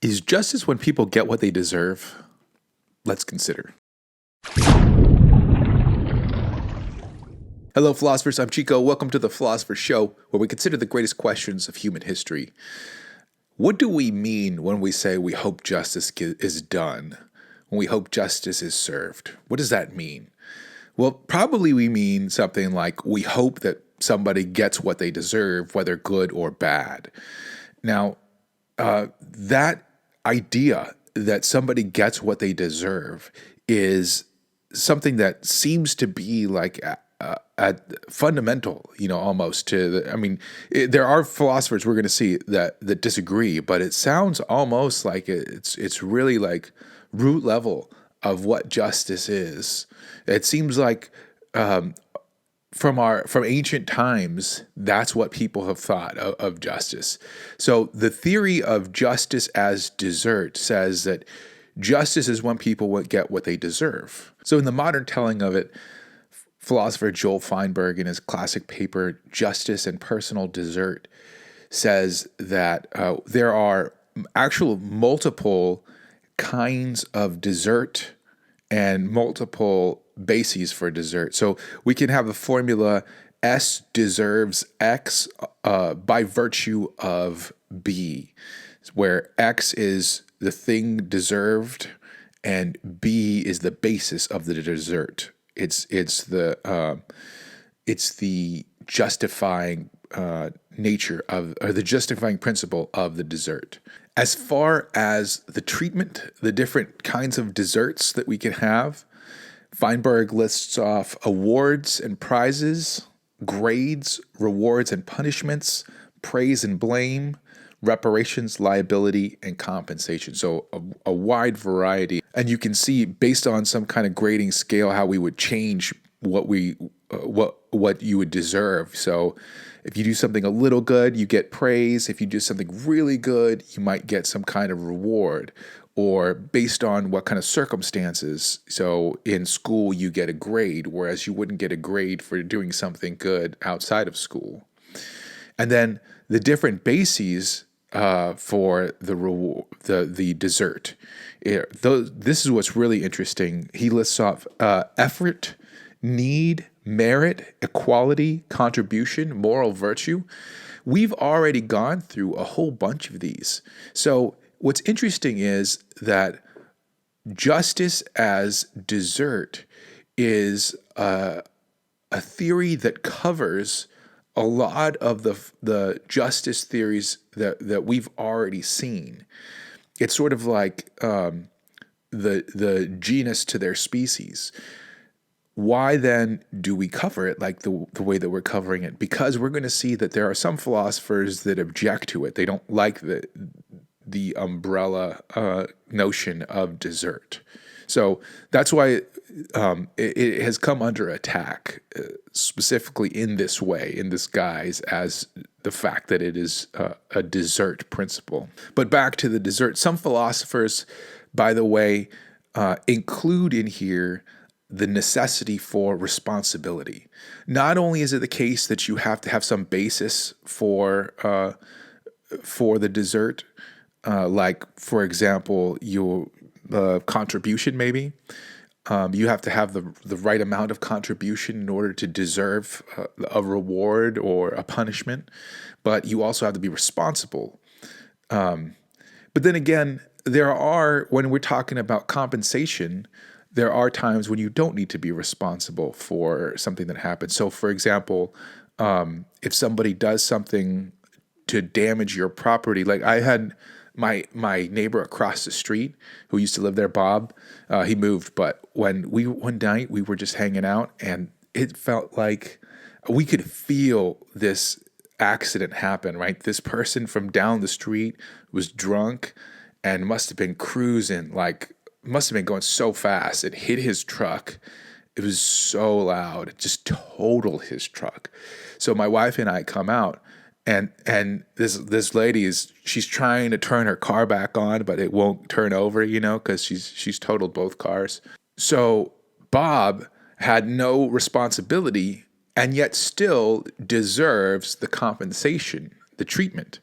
Is justice when people get what they deserve? Let's consider. Hello, philosophers. I'm Chico. Welcome to the Philosopher Show, where we consider the greatest questions of human history. What do we mean when we say we hope justice is done? When we hope justice is served? What does that mean? Well, probably we mean something like we hope that somebody gets what they deserve, whether good or bad. Now, that idea that somebody gets what they deserve is something that seems to be like fundamental, almost to there are philosophers we're going to see that disagree, but it sounds almost like it's really like root level of what justice is. It seems like from ancient times, that's what people have thought of justice. So the theory of justice as desert says that justice is when people get what they deserve. So in the modern telling of it, philosopher Joel Feinberg, in his classic paper Justice and Personal Desert, says that there are actual multiple kinds of desert and multiple bases for desert. So we can have a formula: S deserves X by virtue of B, where X is the thing deserved and B is the basis of the desert. It's the justifying nature of, or the justifying principle of the desert. As far as the treatment, the different kinds of desserts that we can have, Feinberg lists off awards and prizes, grades, rewards and punishments, praise and blame, reparations, liability, and compensation. So a wide variety. And you can see, based on some kind of grading scale, how we would change what you would deserve. So if you do something a little good, you get praise. If you do something really good, you might get some kind of reward, or based on what kind of circumstances. So in school, you get a grade, whereas you wouldn't get a grade for doing something good outside of school. And then the different bases for the desert. This is what's really interesting. He lists off effort, need, merit, equality, contribution, moral virtue. We've already gone through a whole bunch of these. So what's interesting is that justice as desert is a theory that covers a lot of the justice theories that we've already seen. It's sort of like the genus to their species. Why then do we cover it like the way that we're covering it? Because we're going to see that there are some philosophers that object to it. They don't like the umbrella notion of desert. So that's why it has come under attack, specifically in this way, in this guise, as the fact that it is a desert principle. But back to the desert, some philosophers, by the way, include in here the necessity for responsibility. Not only is it the case that you have to have some basis for the desert, like, for example, your contribution, maybe. You have to have the right amount of contribution in order to deserve a reward or a punishment, but you also have to be responsible. But then again, when we're talking about compensation, there are times when you don't need to be responsible for something that happens. So, for example, if somebody does something to damage your property, like I had my neighbor across the street who used to live there, Bob, he moved, but one night we were just hanging out, and it felt like we could feel this accident happen, right? This person from down the street was drunk and must have been cruising, must have been going so fast. It hit his truck. It was so loud. It just totaled his truck. So my wife and I come out, and this lady she's trying to turn her car back on, but it won't turn over, because she's totaled both cars. So Bob had no responsibility and yet still deserves the compensation, the treatment.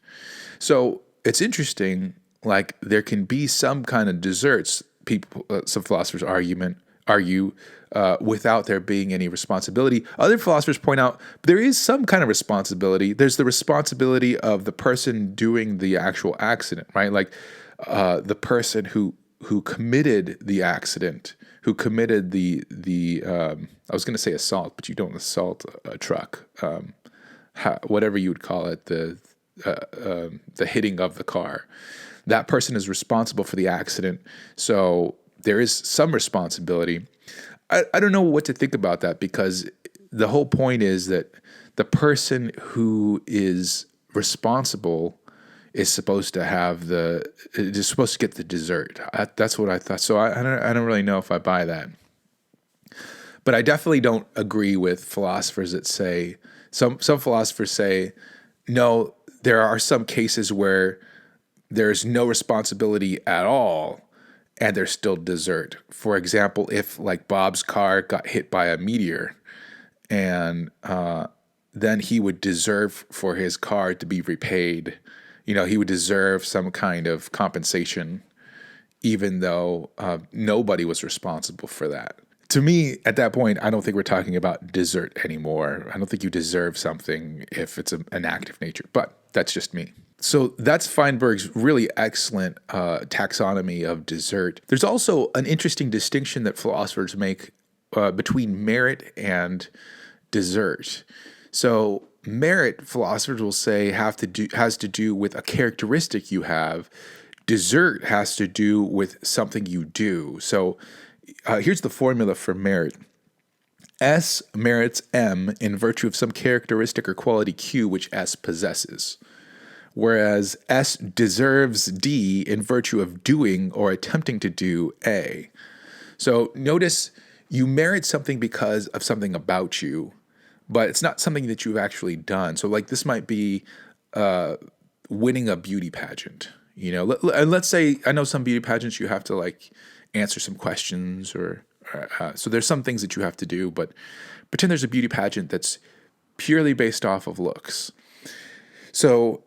So it's interesting, like there can be some kind of deserts. People, some philosophers argue without there being any responsibility. Other philosophers point out there is some kind of responsibility. There's the responsibility of the person doing the actual accident, right? Like the person who committed the accident, who committed the I was going to say assault, but you don't assault a truck, whatever you would call it, the hitting of the car. That person is responsible for the accident, so there is some responsibility. I don't know what to think about that, because the whole point is that the person who is responsible is supposed to have is supposed to get the dessert. That's what I thought. So I don't really know if I buy that. But I definitely don't agree with philosophers that say, some philosophers say, no, there are some cases where there's no responsibility at all and there's still dessert. For example, if like Bob's car got hit by a meteor, and then he would deserve for his car to be repaid. He would deserve some kind of compensation, even though nobody was responsible for that. To me, at that point, I don't think we're talking about dessert anymore. I don't think you deserve something if it's an act of nature, but that's just me. So that's Feinberg's really excellent taxonomy of dessert. There's also an interesting distinction that philosophers make between merit and dessert. So merit, philosophers will say, has to do with a characteristic you have. Dessert has to do with something you do. So here's the formula for merit. S merits M in virtue of some characteristic or quality Q which S possesses, whereas S deserves D in virtue of doing or attempting to do A. So notice you merit something because of something about you, but it's not something that you've actually done. So like this might be winning a beauty pageant. Let's say, I know some beauty pageants you have to like answer some questions, or so there's some things that you have to do, but pretend there's a beauty pageant that's purely based off of looks. So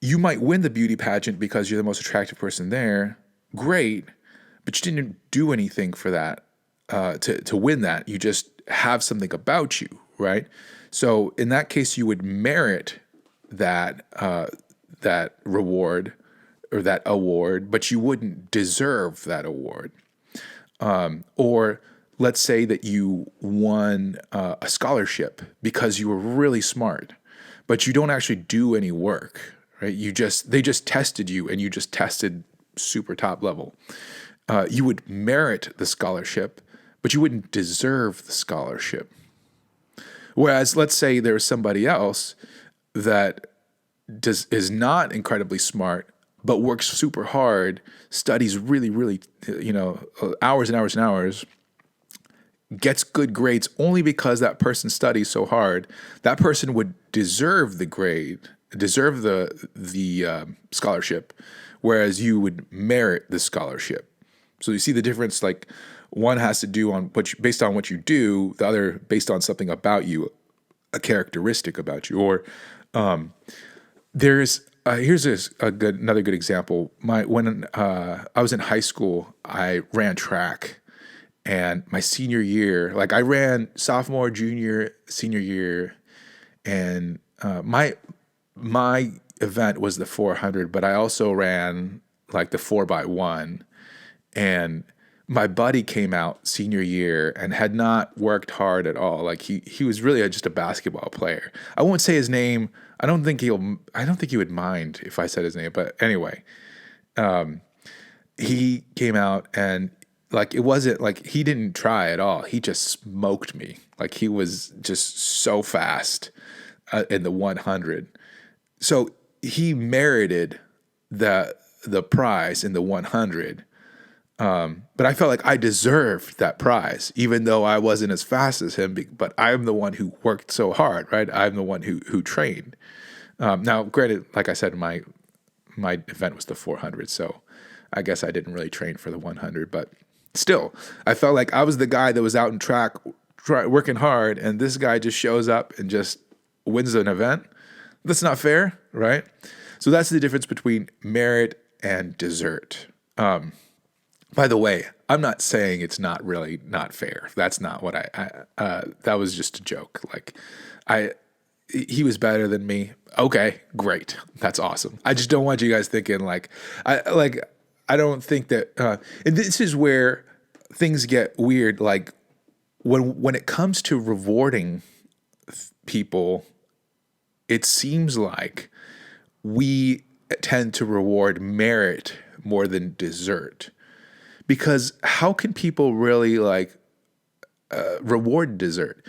you might win the beauty pageant because you're the most attractive person there. Great, but you didn't do anything for that to win that. You just have something about you, right? So in that case, you would merit that reward or that award, but you wouldn't deserve that award. Or let's say that you won a scholarship because you were really smart, but you don't actually do any work, right? They just tested you, and you just tested super top level. You would merit the scholarship, but you wouldn't deserve the scholarship. Whereas let's say there's somebody else that is not incredibly smart, but works super hard, studies really, really, hours and hours and hours, gets good grades only because that person studies so hard. That person would deserve the grade, deserve the scholarship, whereas you would merit the scholarship. So you see the difference. Like one has to do based on what you do, the other based on something about you, a characteristic about you. Or here's another good example. When I was in high school, I ran track, and my senior year, like I ran sophomore, junior, senior year, and my event was the 400, but I also ran like the 4x1, and my buddy came out senior year and had not worked hard at all. Like he was really just a basketball player. I won't say his name. I don't think he would mind if I said his name. But anyway, he came out, and like it wasn't like he didn't try at all. He just smoked me. Like he was just so fast in the 100. So he merited the prize in the 100. But I felt like I deserved that prize, even though I wasn't as fast as him. But I'm the one who worked so hard, right? I'm the one who trained. Now, granted, like I said, my event was the 400, so I guess I didn't really train for the 100. But still, I felt like I was the guy that was out in track working hard, and this guy just shows up and just wins an event. That's not fair, right? So that's the difference between merit and dessert. By the way, I'm not saying it's not really not fair. That's not what that was just a joke. Like, I, he was better than me. Okay, great. That's awesome. I just don't want you guys thinking I don't think that, and this is where things get weird. Like when it comes to rewarding people, it seems like we tend to reward merit more than dessert. Because how can people really reward dessert?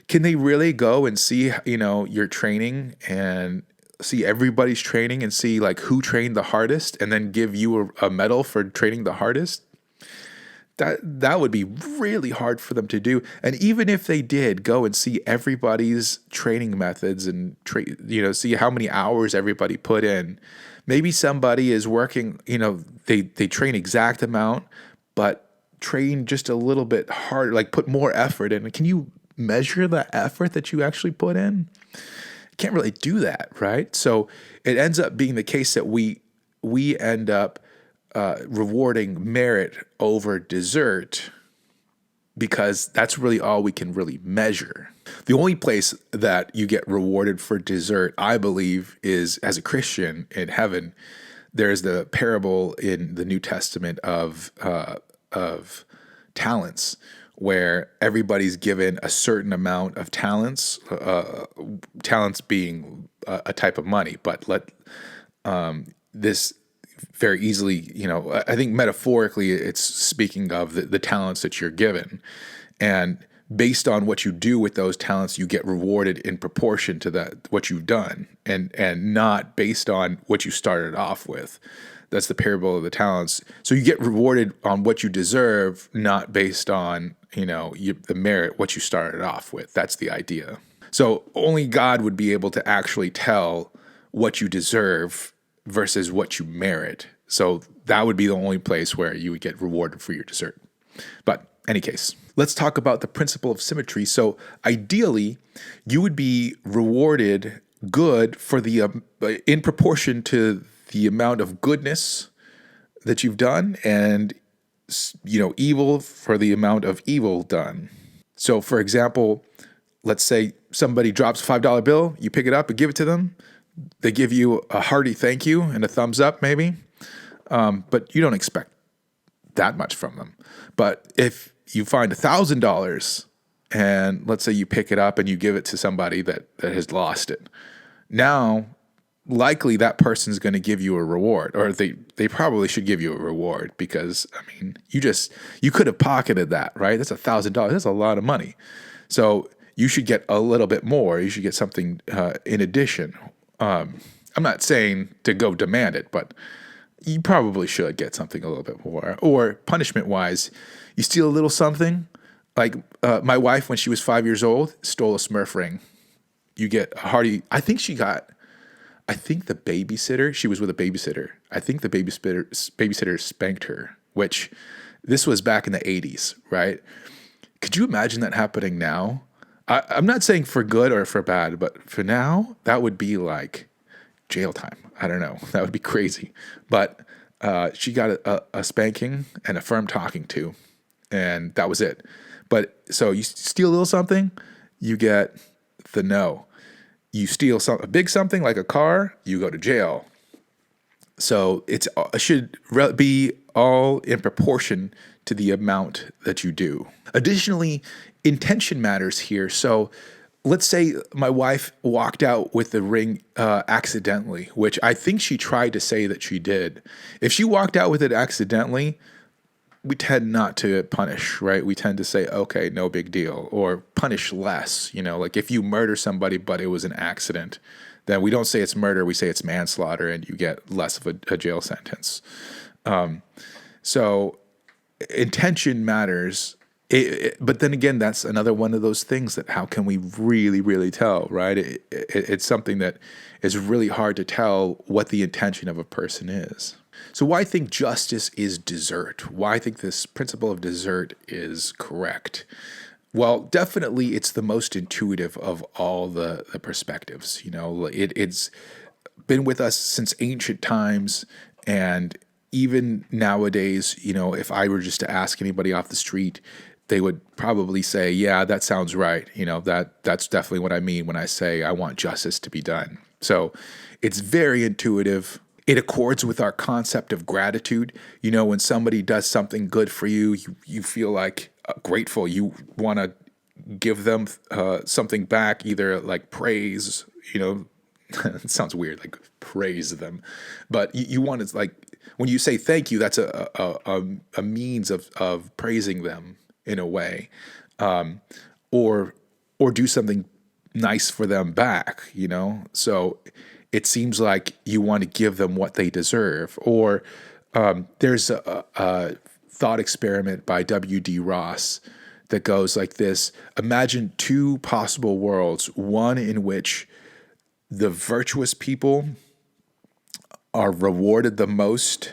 Can they really go and see, your training and see everybody's training and see like who trained the hardest and then give you a medal for training the hardest? That would be really hard for them to do. And even if they did go and see everybody's training methods and see how many hours everybody put in, maybe somebody is working, they train exact amount, but train just a little bit harder, like put more effort in. Can you measure the effort that you actually put in? Can't really do that, right? So it ends up being the case that we end up rewarding merit over dessert because that's really all we can really measure. The only place that you get rewarded for dessert, I believe, is as a Christian in heaven. There's the parable in the New Testament of talents, where everybody's given a certain amount of talents, talents being a type of money, but this very easily, I think metaphorically it's speaking of the talents that you're given. And based on what you do with those talents, you get rewarded in proportion to what you've done and not based on what you started off with. That's the parable of the talents. So you get rewarded on what you deserve, not based on, the merit, what you started off with. That's the idea. So only God would be able to actually tell what you deserve versus what you merit. So that would be the only place where you would get rewarded for your dessert. But any case, let's talk about the principle of symmetry. So ideally, you would be rewarded good for in proportion to the amount of goodness that you've done, and evil for the amount of evil done. So for example, let's say somebody drops a $5 bill, you pick it up and give it to them. They give you a hearty thank you and a thumbs up maybe, but you don't expect that much from them. But if you find $1,000 and let's say you pick it up and you give it to somebody that has lost it, now likely that person's going to give you a reward, or they probably should give you a reward because, you could have pocketed that, right? That's $1,000. That's a lot of money. So you should get a little bit more. You should get something in addition. I'm not saying to go demand it, but you probably should get something a little bit more. Or punishment-wise, you steal a little something. Like my wife, when she was 5 years old, stole a Smurf ring. You get a hearty. I think the babysitter, she was with a babysitter. I think the babysitter spanked her, which this was back in the 80s, right? Could you imagine that happening now? I'm not saying for good or for bad, but for now, that would be like jail time. I don't know. That would be crazy. But she got a spanking and a firm talking to, and that was it. But so you steal a little something, you get the no. You steal a big something like a car, you go to jail. So it should be all in proportion to the amount that you do. Additionally, intention matters here. So let's say my wife walked out with the ring accidentally, which I think she tried to say that she did. If she walked out with it accidentally, we tend not to punish, right? We tend to say, okay, no big deal, or punish less. Like if you murder somebody, but it was an accident, then we don't say it's murder, we say it's manslaughter, and you get less of a jail sentence. So intention matters. But then again, that's another one of those things that how can we really, really tell, right? It's something that is really hard to tell what the intention of a person is. So why I think justice is dessert? Why I think this principle of dessert is correct? Well, definitely it's the most intuitive of all the perspectives. It's been with us since ancient times. And even nowadays, if I were just to ask anybody off the street, they would probably say, yeah, that sounds right. That's definitely what I mean when I say I want justice to be done. So it's very intuitive. It accords with our concept of gratitude. When somebody does something good for you, you feel like grateful. You want to give them something back, either like praise, it sounds weird, like praise them, but you want to, like, when you say thank you, that's a means of praising them in a way, or do something nice for them back, So it seems like you want to give them what they deserve. Or there's a thought experiment by W.D. Ross that goes like this: imagine two possible worlds, one in which the virtuous people are rewarded the most,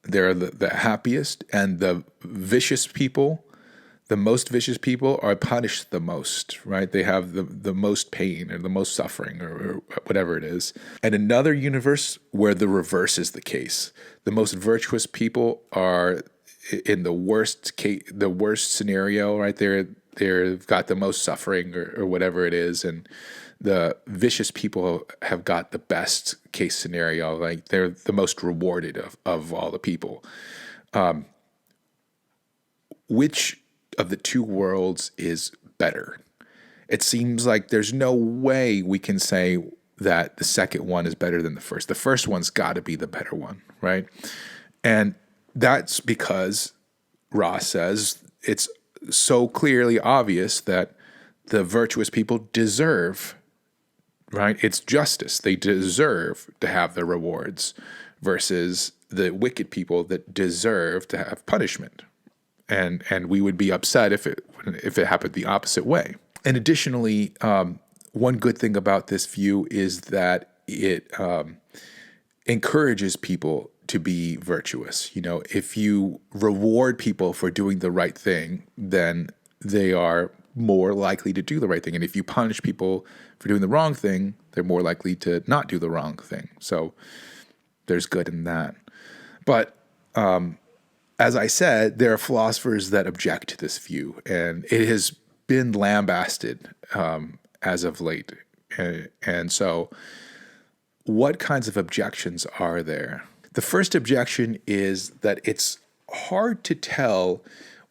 they're the happiest, and the most vicious people are punished the most, right? They have the most pain or the most suffering, or whatever it is. And another universe where the reverse is the case. The most virtuous people are in the worst case, the worst scenario, right? They've got the most suffering, or whatever it is. And the vicious people have got the best case scenario, like they're the most rewarded of all the people. Which of the two worlds is better? It seems like there's no way we can say that the second one is better than the first. The first one's got to be the better one, right? And that's because Ross says it's so clearly obvious that the virtuous people deserve, right? It's justice. They deserve to have their rewards, versus the wicked people that deserve to have punishment. And we would be upset if it happened the opposite way. And additionally, one good thing about this view is that it encourages people to be virtuous. If you reward people for doing the right thing, then they are more likely to do the right thing. And if you punish people for doing the wrong thing, they're more likely to not do the wrong thing. So there's good in that. But as I said, there are philosophers that object to this view, and it has been lambasted as of late. And so what kinds of objections are there? The first objection is that it's hard to tell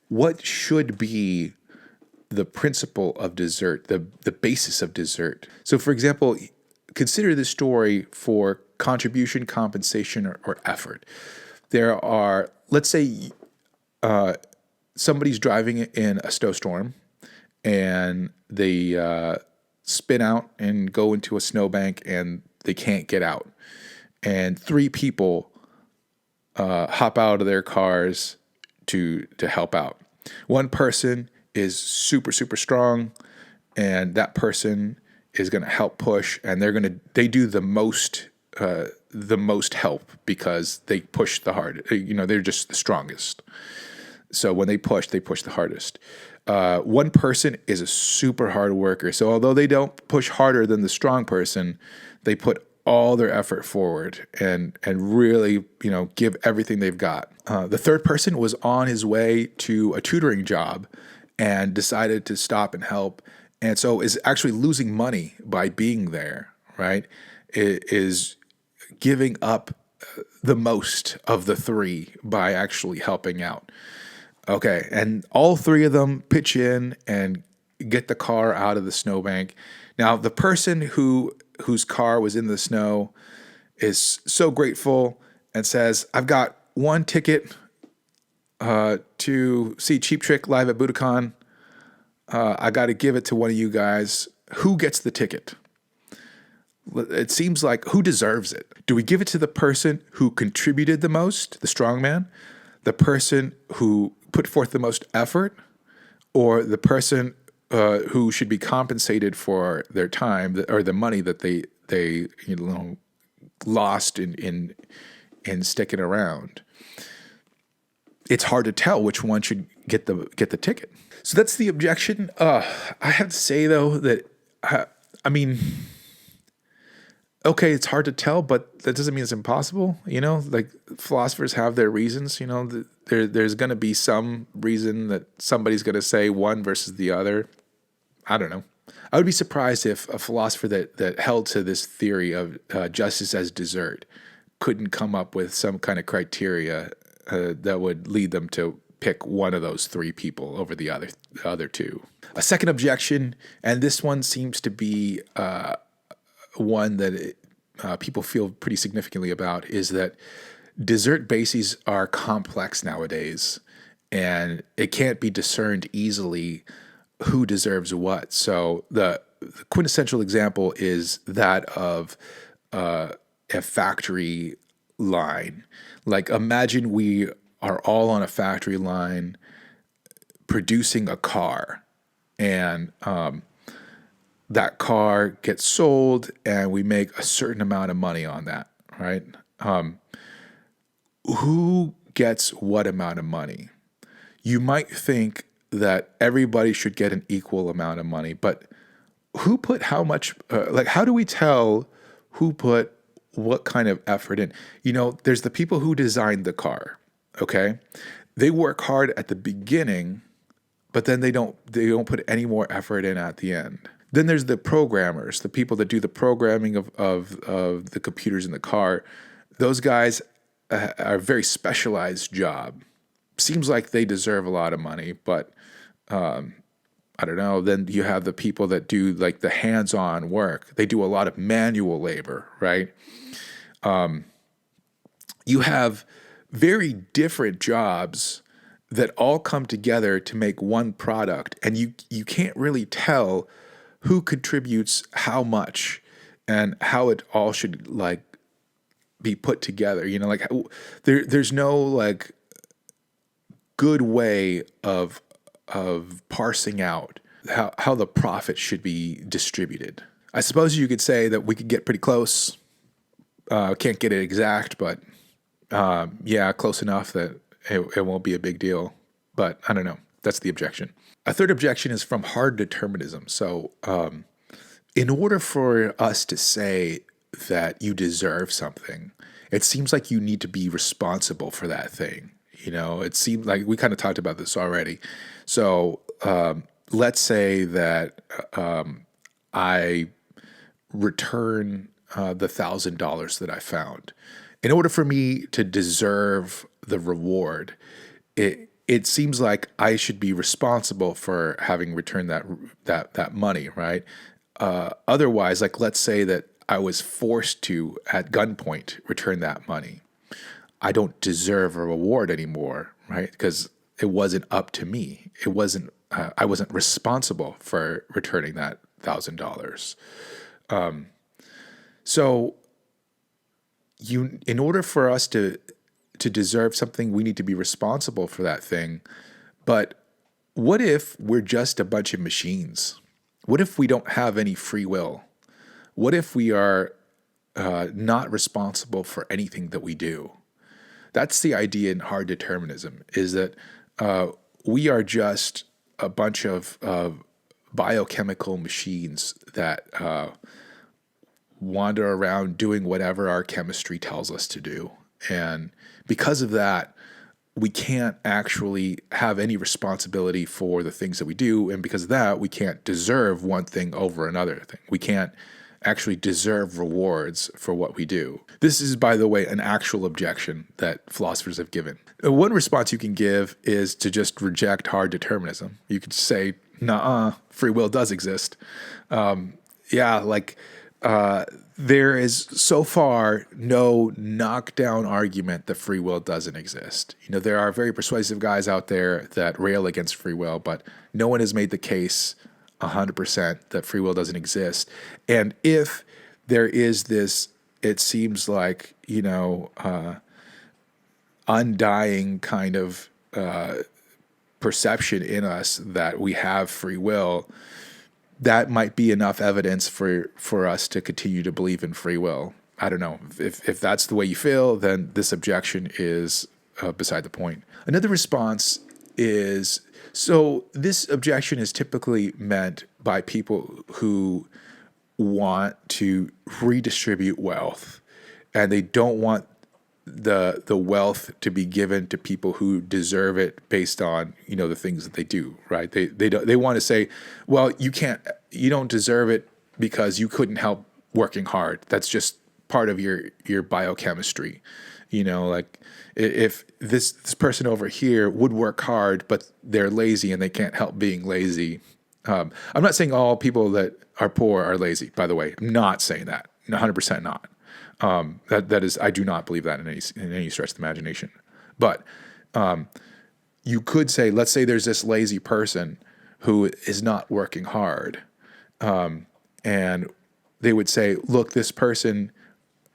what should be the principle of desert, the basis of desert. So, for example, consider this story for contribution, compensation, or effort. There are, let's say, somebody's driving in a snowstorm, and they spin out and go into a snowbank, and they can't get out. And three people hop out of their cars to help out. One person is super, super strong, and that person is going to help push, and they do the most help because they push the hardest. They're just the strongest. So when they push the hardest. One person is a super hard worker. So although they don't push harder than the strong person, they put all their effort forward and really, give everything they've got. The third person was on his way to a tutoring job and decided to stop and help. And so is actually losing money by being there, right? It is giving up the most of the three by actually helping out. Okay, and all three of them pitch in and get the car out of the snowbank. Now, the person whose car was in the snow is so grateful and says, I've got one ticket to see Cheap Trick live at Budokan. I got to give it to one of you guys. Who gets the ticket? It seems like, who deserves it? Do we give it to the person who contributed the most, the strong man, the person who put forth the most effort, or the person who should be compensated for their time or the money that they lost in sticking around? It's hard to tell which one should get the ticket. So that's the objection. I have to say though that okay, it's hard to tell, but that doesn't mean it's impossible. Like philosophers have their reasons. There's going to be some reason that somebody's going to say one versus the other. I don't know. I would be surprised if a philosopher that held to this theory of justice as desert couldn't come up with some kind of criteria that would lead them to pick one of those three people over the other two. A second objection, and this one seems to be one that people feel pretty significantly about, is that desert bases are complex nowadays, and it can't be discerned easily who deserves what. So the quintessential example is that of a factory line. Like imagine we are all on a factory line producing a car, and that car gets sold and we make a certain amount of money on that, right? Who gets what amount of money? You might think that everybody should get an equal amount of money, but who put how much, how do we tell who put what kind of effort in? There's the people who designed the car, okay? They work hard at the beginning, but then they don't put any more effort in at the end. Then there's the programmers, the people that do the programming of the computers in the car. Those guys are a very specialized job. Seems like they deserve a lot of money, but I don't know. Then you have the people that do like the hands-on work. They do a lot of manual labor, right? You have very different jobs that all come together to make one product, and you can't really tell who contributes how much and how it all should like be put together. Like there's no like good way of parsing out how the profit should be distributed. I suppose you could say that we could get pretty close. Can't get it exact, but yeah, close enough that it won't be a big deal. But I don't know. That's the objection. A third objection is from hard determinism. So in order for us to say that you deserve something, it seems like you need to be responsible for that thing. It seems like we kind of talked about this already. So let's say that I return the $1,000 that I found. In order for me to deserve the reward, it seems like I should be responsible for having returned that money, right? Otherwise, like let's say that I was forced to, at gunpoint, return that money. I don't deserve a reward anymore, right? Because it wasn't up to me. It wasn't. I wasn't responsible for returning that $1,000. So, in order for us to deserve something, we need to be responsible for that thing. But what if we're just a bunch of machines? What if we don't have any free will? What if we are not responsible for anything that we do? That's the idea in hard determinism, is that we are just a bunch of biochemical machines that wander around doing whatever our chemistry tells us to do. And because of that, we can't actually have any responsibility for the things that we do. And because of that, we can't deserve one thing over another thing. We can't actually deserve rewards for what we do. This is, by the way, an actual objection that philosophers have given. One response you can give is to just reject hard determinism. You could say, nah, free will does exist. There is so far no knockdown argument that free will doesn't exist. There are very persuasive guys out there that rail against free will, but no one has made the case 100% that free will doesn't exist. And if there is this, it seems like, undying kind of perception in us that we have free will, that might be enough evidence for us to continue to believe in free will. I don't know. If that's the way you feel, then this objection is beside the point. Another response is, so this objection is typically meant by people who want to redistribute wealth, and they don't want the wealth to be given to people who deserve it based on, the things that they do, right? They want to say, well, you don't deserve it because you couldn't help working hard. That's just part of your biochemistry. Like if this person over here would work hard, but they're lazy and they can't help being lazy. I'm not saying all people that are poor are lazy, by the way. I'm not saying that. 100% not. That is, I do not believe that in any stretch of the imagination. But you could say, let's say there's this lazy person who is not working hard, and they would say, look, this person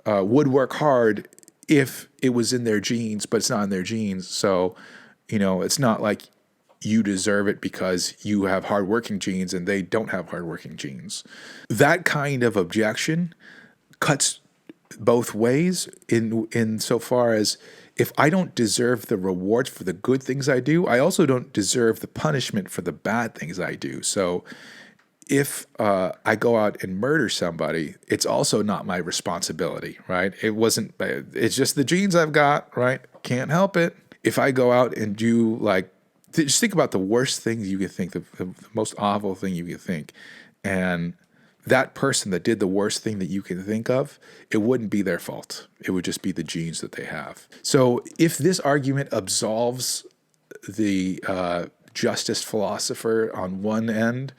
would work hard if it was in their genes, but it's not in their genes. So, it's not like you deserve it because you have hardworking genes and they don't have hardworking genes. That kind of objection cuts both ways in so far as, if I don't deserve the rewards for the good things I do, I also don't deserve the punishment for the bad things I do. So if I go out and murder somebody, it's also not my responsibility, right? It's just the genes I've got, right? Can't help it. If I go out and do just think about the worst things you could think, the most awful thing you could think. And that person that did the worst thing that you can think of, it wouldn't be their fault. It would just be the genes that they have. So if this argument absolves the justice philosopher on one end,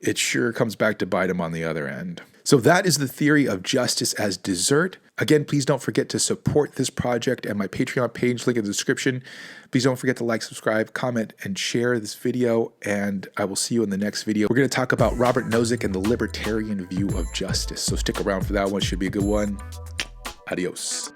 it sure comes back to bite him on the other end. So that is the theory of justice as dessert. Again, please don't forget to support this project and my Patreon page, link in the description. Please don't forget to like, subscribe, comment, and share this video, and I will see you in the next video. We're going to talk about Robert Nozick and the libertarian view of justice. So stick around for that one. Should be a good one. Adios.